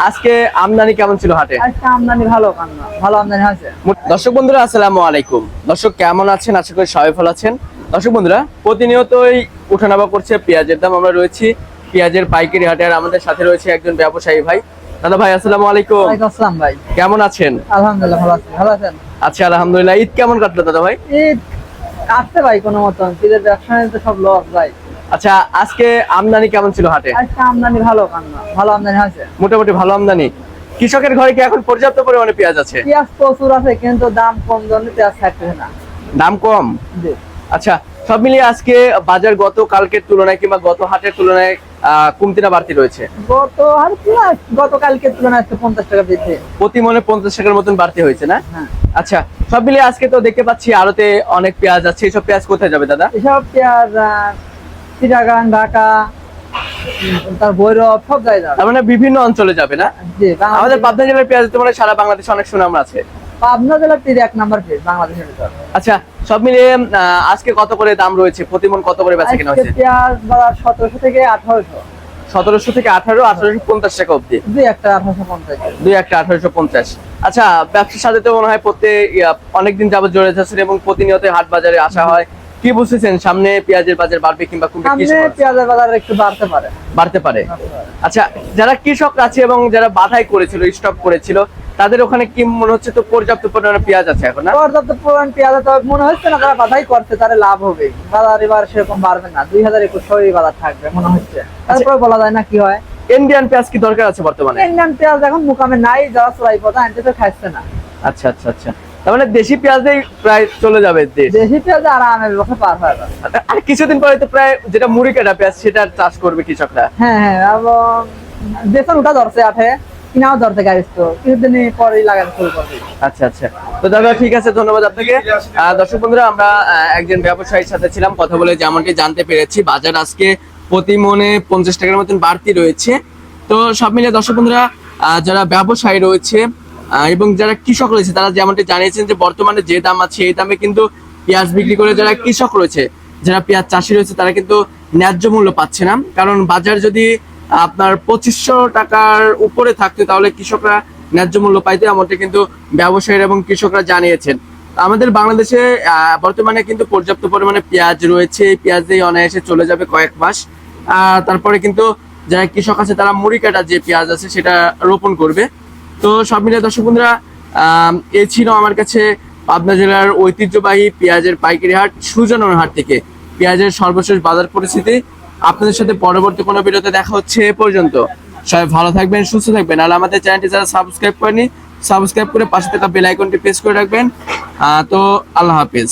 আজকে আমদানি কেমন ছিল হাটে? আজকে আমদানি ভালো আমদানি হয়েছে। দর্শক বন্ধুরা আসসালামু আলাইকুম। দর্শক কেমন আছেন? আশা করি সবাই ভালো আছেন। দর্শক বন্ধুরা প্রতিনিয়তই ওঠানামা করছে পেঁয়াজের দাম। আমরা রয়েছি পেঁয়াজের পাইকারি হাটে, আর আমাদের সাথে রয়েছে একজন ব্যবসায়ী ভাই। দাদা ভাই আসসালামু আলাইকুম। ওয়ালাইকুম আসসালাম ভাই। কেমন আছেন? আলহামদুলিল্লাহ ভালো আছি। ভালো আছেন? আচ্ছা আলহামদুলিল্লাহ। ঈদ কেমন কাটলো দাদা ভাই? ঈদ আসছে ভাই কোনো মতন, ঈদের ব্যবসা তো সব লস ভাই। আচ্ছা আজকে আমদানি কেমন ছিল হাটে? আজকে আমদানি ভালো আমদানি হয়েছে। মোটামুটি ভালো আমদানি। কৃষকের ঘরে কি এখন পর্যাপ্ত পরিমাণে পেঁয়াজ আছে? পেঁয়াজ প্রচুর আছে, কিন্তু দাম কম জন্য পেঁয়াজ থাকতেছে না। দাম কম? জি। আচ্ছা সব মিলিয়ে আজকে বাজার গত কালকের তুলনায় কিংবা গত হাটের তুলনায় কমতি না বাড়তি রয়েছে? গতকালকের তুলনায় আজকে 50 টাকা বৃদ্ধি। প্রতি মনে 50 টাকার মতন বাড়তি হয়েছে না? হ্যাঁ। আচ্ছা সব মিলিয়ে আজকে তো দেখতে পাচ্ছি আড়তে অনেক পেঁয়াজ আছে। এইসব পেঁয়াজ কোথায় যাবে দাদা? এসব পেঁয়াজ চিটাগাং, ঢাকা, তার ভৈরব সব জায়গায় যাবে। তার মানে বিভিন্ন অঞ্চলে যাবে না? জি। আমাদের পাবনা জেলার পেঁয়াজ তো মানে সারা বাংলাদেশে অনেক সুনাম আছে। পাবনা জেলার পেঁয়াজ 1 নাম্বার পেঁয়াজ বাংলাদেশের ভিতর। আচ্ছা সব মিলিয়ে আজকে কত করে দাম রয়েছে? প্রতি মন কত করে বেচা কেনা হয়েছে? পেঁয়াজ বাজার 1700 থেকে 1800। 1700 থেকে 1800, 1850 টাকা অবধি। দুই একটা 1850। দুই একটা 1850। আচ্ছা ব্যবসার সাথে তো মনে হয় অনেকদিন যাবত জড়িত আছেন এবং প্রতিনিয়ত হাট বাজারে আসা হয়। কি বুঝতেছেন সামনে পেঁয়াজের বাজার বাড়বে কিংবা কমবে? সামনে পেঁয়াজের বাজার একটু বাড়তে পারে। আচ্ছা যারা কৃষক আছে এবং যারা বাধাই করেছিল, স্টক করেছিল, তাদের ওখানে কি মনে হচ্ছে তো পর্যাপ্ত পরিমাণে পেঁয়াজ আছে এখন না? পর্যাপ্ত পরিমাণ পেঁয়াজ তো মনে হচ্ছে না, তারা বাধাই করছে, তারা লাভ হবে। বাজার এবার সেরকম বাড়বে না, 2021 বাজার থাকবে মনে হচ্ছে। তারপরে বলা যায় না কি হয়। ইন্ডিয়ান পেঁয়াজ কি দরকার আছে বর্তমানে? ইন্ডিয়ান পেঁয়াজ এখন মুকামে নাই, যারা চড়াই পথা আনতে তো খাচ্ছে না। আচ্ছা আচ্ছা আচ্ছা, তার মানে দেশি পেঁয়াজেই প্রায় চলে যাবে দেশ। দেশি পেঁয়াজ আরামে ব্যবসা পার হয়ে যাবে। আর কিছুদিন পরে তো প্রায় যেটা মুড়ি কাটা পেঁয়াজ সেটা চাষ করবে কৃষকরা। হ্যাঁ হ্যাঁ, এবং বেতন উঠা ধরছে আঠে, কিনাও ধরছে গাড়ি, তো কিছুদিন পরেই লাগানো শুরু করবে। আচ্ছা আচ্ছা, তো দাদা ঠিক আছে, ধন্যবাদ আপনাকে। দর্শক বন্ধুরা আমরা একজন ব্যবসায়ীর সাথে ছিলাম, কথা বলে যেমনটি জানতে পেরেছি বাজার আজকে প্রতি মনে 50 টাকার মতন বাড়তি রয়েছে। তো সব মিলিয়ে দর্শক বন্ধুরা যারা ব্যবসায়ী রয়েছে এবং যারা কৃষক রয়েছে তারা যেমনটি জানিয়েছেন যে বর্তমানে যে দাম আছে এই দামে কিন্তু পেঁয়াজ বিক্রি করে যারা কৃষক রয়েছে, যারা পেঁয়াজ চাষি রয়েছে, তারা কিন্তু ন্যায্য মূল্য পাচ্ছে না। কারণ বাজার যদি আপনার 2500 টাকার উপরে থাকতো তাহলে কৃষকরা ন্যায্য মূল্য পাইতে, এমনটা কিন্তু ব্যবসায়ীরা এবং কৃষকরা জানিয়েছেন। আমাদের বাংলাদেশে বর্তমানে কিন্তু পর্যাপ্ত পরিমাণে পেঁয়াজ রয়েছে। এই পেঁয়াজ দিয়ে অনায়াসে চলে যাবে কয়েক মাস। তারপরে কিন্তু যারা কৃষক আছে তারা মুড়ি কাটা যে পেঁয়াজ আছে সেটা রোপণ করবে। তো সব মিলিয়ে দর্শক বন্ধুরা এ ছিল আমার কাছে পাবনা জেলার ঐতিহ্যবাহী পেঁয়াজের পাইকারি হাট সুজনের হাট থেকে পেঁয়াজের সর্বশেষ বাজার পরিস্থিতি। আপনাদের সাথে পরবর্তী কোনো ভিডিওতে দেখা হচ্ছে। এ পর্যন্ত সবাই ভালো থাকবেন, সুস্থ থাকবেন। আর আমাদের চ্যানেলটি যারা সাবস্ক্রাইব করেনি, সাবস্ক্রাইব করে পাশে থাকা বেল আইকনটি প্রেস করে রাখবেন। তো আল্লাহ হাফেজ।